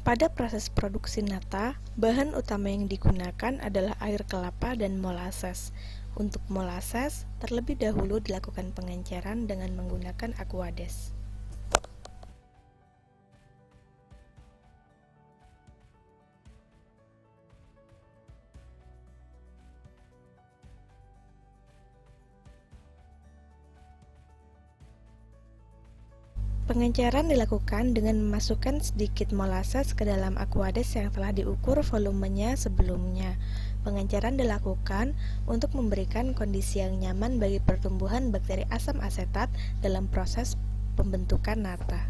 Pada proses produksi nata, bahan utama yang digunakan adalah air kelapa dan molases. Untuk molases, terlebih dahulu dilakukan pengenceran dengan menggunakan aquades. Pengenceran dilakukan dengan memasukkan sedikit molases ke dalam aquades yang telah diukur volumenya sebelumnya. Pengenceran dilakukan untuk memberikan kondisi yang nyaman bagi pertumbuhan bakteri asam asetat dalam proses pembentukan nata.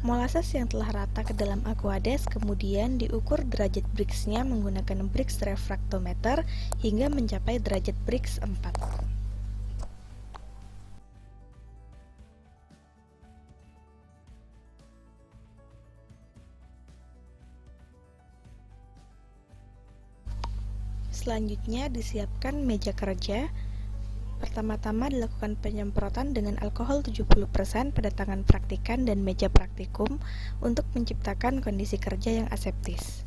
Molases yang telah rata ke dalam aquades kemudian diukur derajat Brix-nya menggunakan Brix refraktometer hingga mencapai derajat Brix 4. Selanjutnya disiapkan meja kerja. Pertama-tama dilakukan penyemprotan dengan alkohol 70% pada tangan praktikan dan meja praktikum untuk menciptakan kondisi kerja yang aseptis.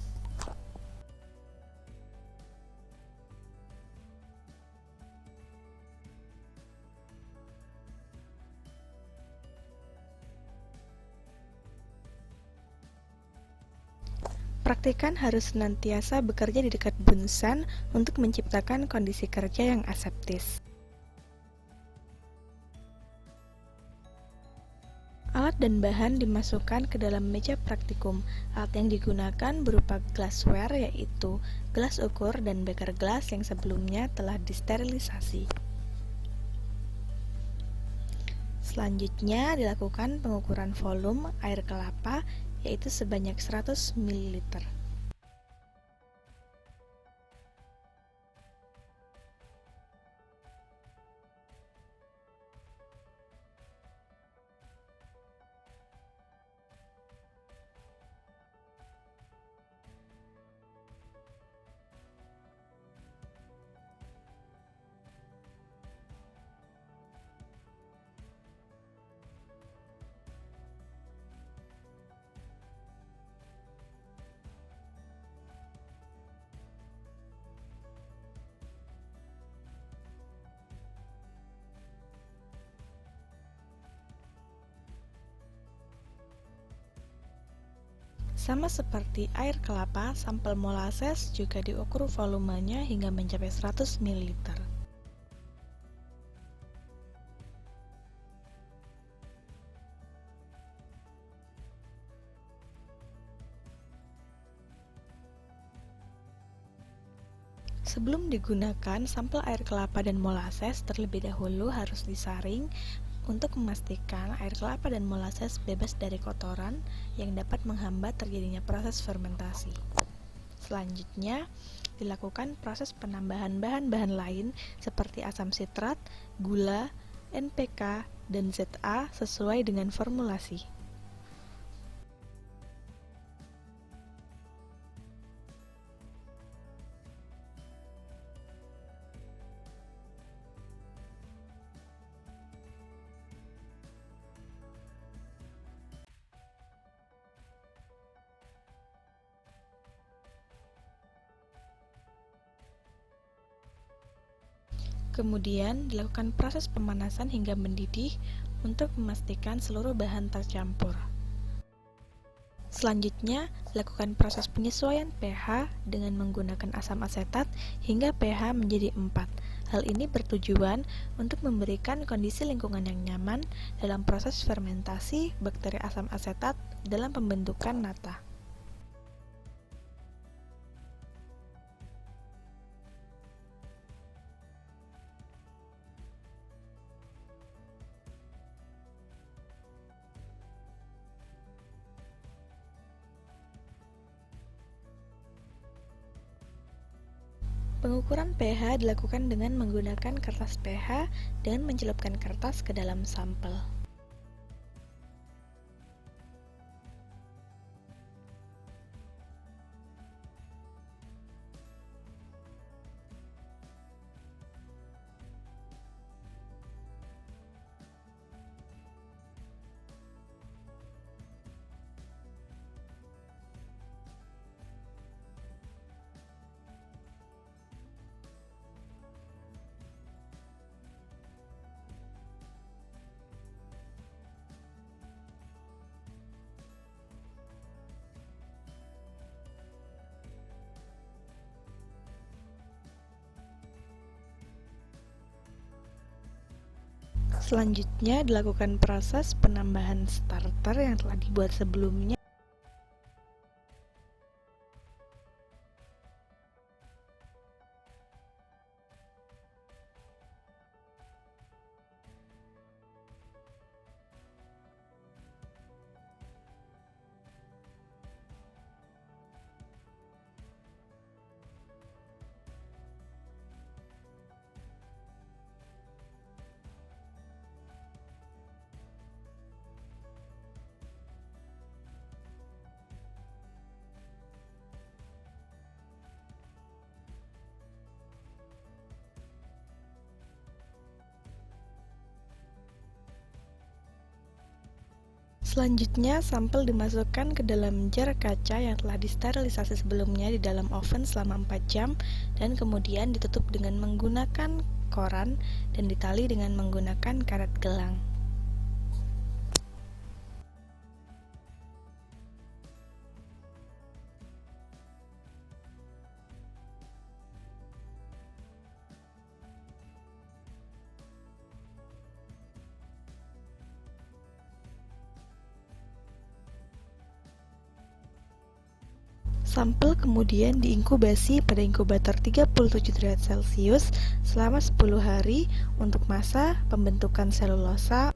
Praktikan harus senantiasa bekerja di dekat bunsan untuk menciptakan kondisi kerja yang aseptis. Alat dan bahan dimasukkan ke dalam meja praktikum. Alat yang digunakan berupa glassware, yaitu gelas ukur dan beker gelas yang sebelumnya telah disterilisasi. Selanjutnya dilakukan pengukuran volume air kelapa, yaitu sebanyak 100 ml. Sama seperti air kelapa, sampel molases juga diukur volumenya hingga mencapai 100 ml. Sebelum digunakan, sampel air kelapa dan molases terlebih dahulu harus disaring untuk memastikan air kelapa dan molases bebas dari kotoran yang dapat menghambat terjadinya proses fermentasi. Selanjutnya, dilakukan proses penambahan bahan-bahan lain seperti asam sitrat, gula, NPK, dan ZA sesuai dengan formulasi. Kemudian dilakukan proses pemanasan hingga mendidih untuk memastikan seluruh bahan tercampur. Selanjutnya, lakukan proses penyesuaian pH dengan menggunakan asam asetat hingga pH menjadi 4. Hal ini bertujuan untuk memberikan kondisi lingkungan yang nyaman dalam proses fermentasi bakteri asam asetat dalam pembentukan nata. Pengukuran pH dilakukan dengan menggunakan kertas pH dan mencelupkan kertas ke dalam sampel. Selanjutnya dilakukan proses penambahan starter yang telah dibuat sebelumnya. Selanjutnya, sampel dimasukkan ke dalam jar kaca yang telah disterilisasi sebelumnya di dalam oven selama 4 jam dan kemudian ditutup dengan menggunakan koran dan ditali dengan menggunakan karet gelang. Sampel kemudian diinkubasi pada inkubator 37 derajat Celcius selama 10 hari untuk masa pembentukan selulosa.